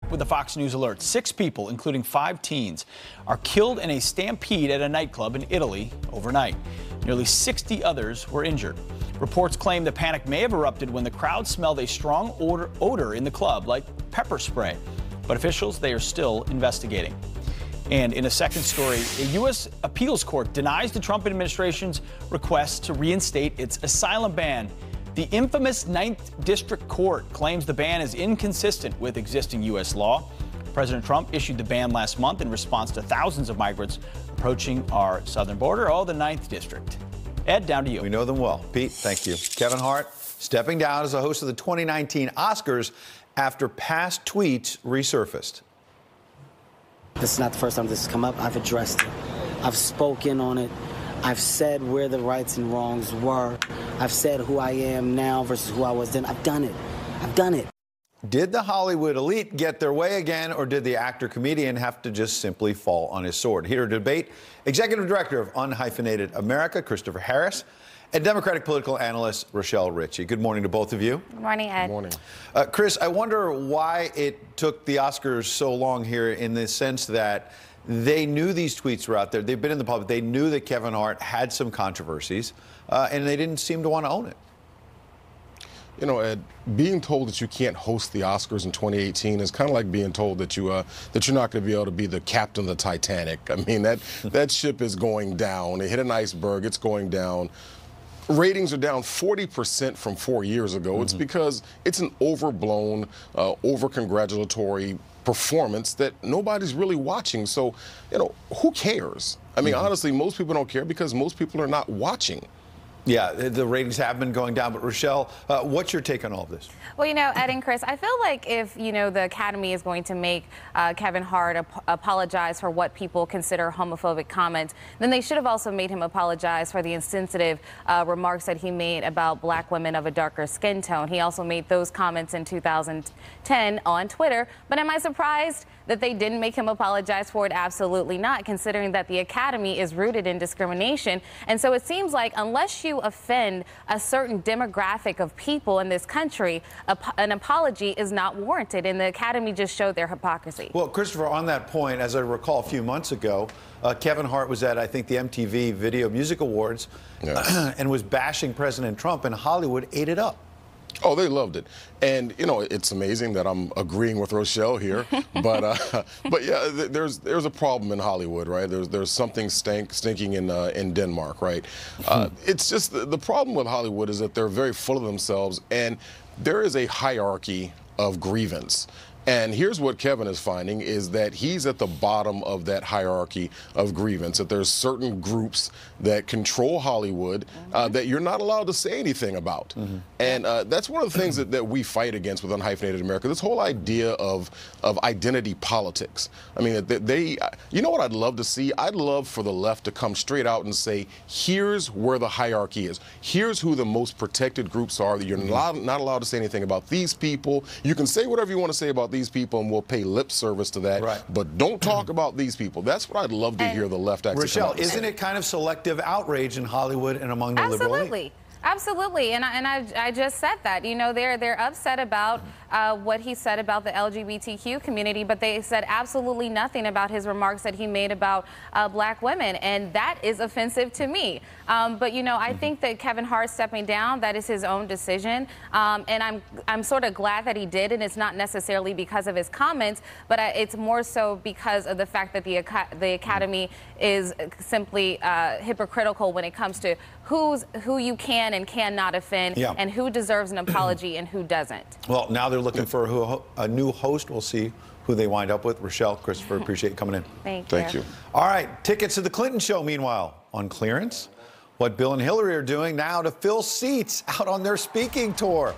with the Fox News alert. 6 people, including 5 teens, are killed in a stampede at a nightclub in Italy overnight. Nearly 60 others were injured. Reports claim the panic may have erupted when the crowd smelled a strong odor in the club, like pepper spray. But officials, they are still investigating. And in a second story, a U.S. appeals court denies the Trump administration's request to reinstate its asylum ban. The infamous 9th District Court claims the ban is inconsistent with existing U.S. law. President Trump issued the ban last month in response to thousands of migrants approaching our southern border. Oh, the 9th District. Ed, down to you. We know them well. Pete, thank you. Kevin Hart stepping down as the host of the 2019 Oscars after past tweets resurfaced. This is not the first time this has come up. I've addressed it. I've spoken on it. I've said where the rights and wrongs were. I've said who I am now versus who I was then. I've done it. I've done it. Did the Hollywood elite get their way again, or did the actor-comedian have to just simply fall on his sword? Here to debate, Executive Director of Unhyphenated America, Christopher Harris, and Democratic political analyst Rochelle Ritchie. Good morning to both of you. Good morning, Ed. Good morning. Chris, I wonder why it took the Oscars so long here, in the sense that they knew these tweets were out there. They've been in the public. They knew that Kevin Hart had some controversies, and they didn't seem to want to own it. You know, Ed, being told that you can't host the Oscars in 2018 is kind of like being told that you're not going to be able to be the captain of the Titanic. I mean, that ship is going down. It hit an iceberg. It's going down. Ratings are down 40% from 4 years ago. It's because it's an overblown, over-congratulatory performance that nobody's really watching. So, you know, who cares? I mean, honestly, most people don't care because most people are not watching. Yeah, the ratings have been going down. But Rochelle, what's your take on all of this? Well, you know, Ed and Chris, I feel like if, you know, the Academy is going to make Kevin Hart apologize for what people consider homophobic comments, then they should have also made him apologize for the insensitive remarks that he made about black women of a darker skin tone. He also made those comments in 2010 on Twitter. But am I surprised that they didn't make him apologize for it? Absolutely not, considering that the Academy is rooted in discrimination. And so it seems like unless you offend a certain demographic of people in this country, an apology is not warranted, and the Academy just showed their hypocrisy. Well, Christopher, on that point, as I recall a few months ago, Kevin Hart was at, I think, the MTV Video Music Awards and was bashing President Trump, and Hollywood ate it up. Oh, they loved it. And, you know, it's amazing that I'm agreeing with Rochelle here. but yeah, there's a problem in Hollywood, right? There's something stinking in Denmark, right? It's just the problem with Hollywood is that they're very full of themselves, and there is a hierarchy of grievance. And here's what Kevin is finding, is that he's at the bottom of that hierarchy of grievance, that there's certain groups that control Hollywood that you're not allowed to say anything about. And that's one of the things that we fight against with Unhyphenated America, this whole idea of identity politics. I mean, you know what I'd love to see? I'd love for the left to come straight out and say, here's where the hierarchy is. Here's who the most protected groups are, that you're not allowed to say anything about these people. You can say whatever you want to say about these people, and we'll pay lip service to that. Right. But don't talk about these people. That's what I'd love to hear the left actually. Rochelle, isn't it kind of selective outrage in Hollywood and among the liberal elite? Absolutely. Absolutely, and I just said that. You know, they're upset about what he said about the LGBTQ community, but they said absolutely nothing about his remarks that he made about black women, and that is offensive to me. But you know, I think that Kevin Hart stepping down, that is his own decision, and I'm sort of glad that he did, and it's not necessarily because of his comments, but it's more so because of the fact that the Academy is simply hypocritical when it comes to who you can and cannot offend, and who deserves an apology and who doesn't. Well, now they're looking for a new host. We'll see who they wind up with. Rochelle, Christopher, appreciate you coming in. Thank you. All right, tickets to the Clinton show, meanwhile, on clearance. What Bill and Hillary are doing now to fill seats out on their speaking tour.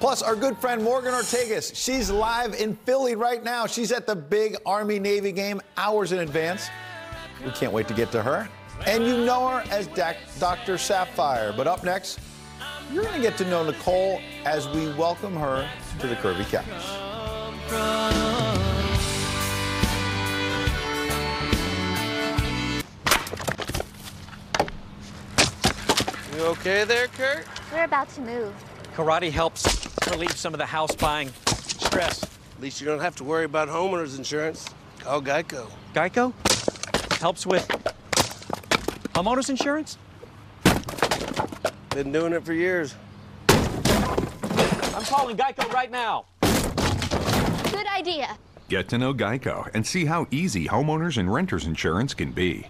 Plus, our good friend Morgan Ortagus, she's live in Philly right now. She's at the big Army-Navy game hours in advance. We can't wait to get to her. And you know her as Dr. Sapphire. But up next, you're going to get to know Nicole as we welcome her to the Curvy Couch. You okay there, Kurt? We're about to move. Karate helps relieve some of the house buying stress. At least you don't have to worry about homeowners insurance. Call Geico. Geico helps with homeowners insurance? Been doing it for years. I'm calling Geico right now. Good idea. Get to know Geico and see how easy homeowners and renters insurance can be.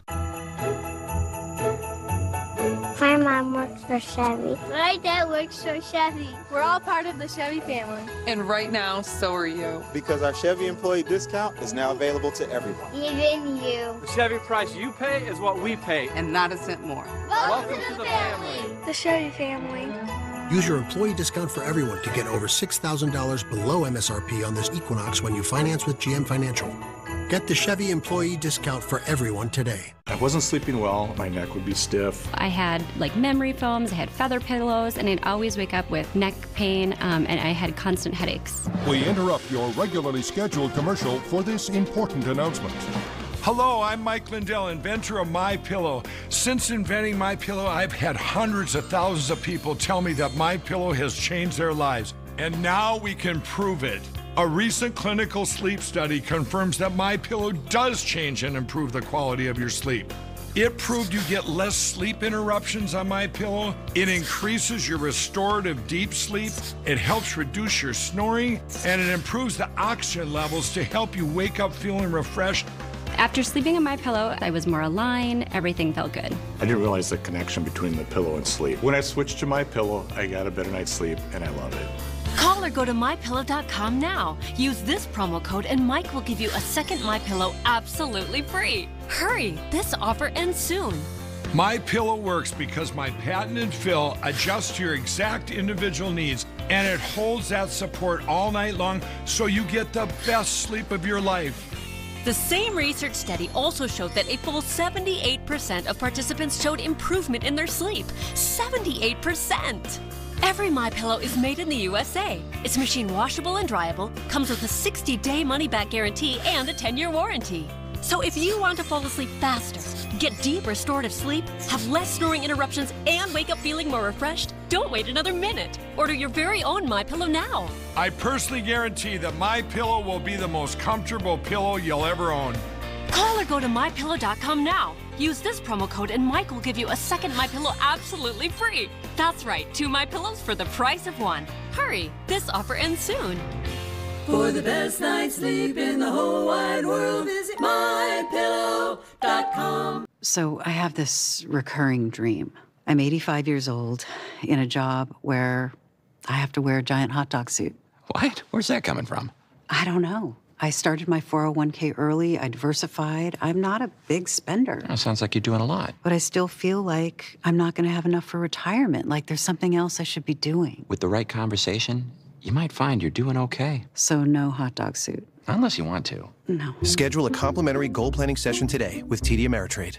My mom works for Chevy. My dad works for Chevy. We're all part of the Chevy family. And right now, so are you. Because our Chevy employee discount is now available to everyone. Even you. The Chevy price you pay is what we pay. And not a cent more. Welcome to the family. The Chevy family. Use your employee discount for everyone to get over $6,000 below MSRP on this Equinox when you finance with GM Financial. Get the Chevy employee discount for everyone today. I wasn't sleeping well. My neck would be stiff. I had memory foams, I had feather pillows, and I'd always wake up with neck pain, and I had constant headaches. We interrupt your regularly scheduled commercial for this important announcement. Hello, I'm Mike Lindell, inventor of MyPillow. Since inventing MyPillow, I've had hundreds of thousands of people tell me that MyPillow has changed their lives. And now we can prove it. A recent clinical sleep study confirms that MyPillow does change and improve the quality of your sleep. It proved you get less sleep interruptions on MyPillow. It increases your restorative deep sleep. It helps reduce your snoring, and it improves the oxygen levels to help you wake up feeling refreshed. After sleeping on MyPillow, I was more aligned, everything felt good. I didn't realize the connection between the pillow and sleep. When I switched to MyPillow, I got a better night's sleep, and I love it. Call or go to MyPillow.com now. Use this promo code and Mike will give you a second MyPillow absolutely free. Hurry, this offer ends soon. MyPillow works because my patented fill adjusts to your exact individual needs, and it holds that support all night long so you get the best sleep of your life. The same research study also showed that a full 78% of participants showed improvement in their sleep. 78%! Every MyPillow is made in the USA. It's machine washable and dryable, comes with a 60-day money-back guarantee and a 10-year warranty. So if you want to fall asleep faster, get deep restorative sleep, have less snoring interruptions, and wake up feeling more refreshed, don't wait another minute. Order your very own MyPillow now. I personally guarantee that MyPillow will be the most comfortable pillow you'll ever own. Call or go to MyPillow.com now. Use this promo code and Mike will give you a second MyPillow absolutely free. That's right, 2 MyPillows for the price of 1. Hurry, this offer ends soon. For the best night's sleep in the whole wide world, visit MyPillow.com. So I have this recurring dream. I'm 85 years old in a job where I have to wear a giant hot dog suit. What? Where's that coming from? I don't know. I started my 401k early. I diversified. I'm not a big spender. That sounds like you're doing a lot. But I still feel like I'm not going to have enough for retirement. Like there's something else I should be doing. With the right conversation, you might find you're doing okay. So no hot dog suit. Unless you want to. No. Schedule a complimentary goal planning session today with TD Ameritrade.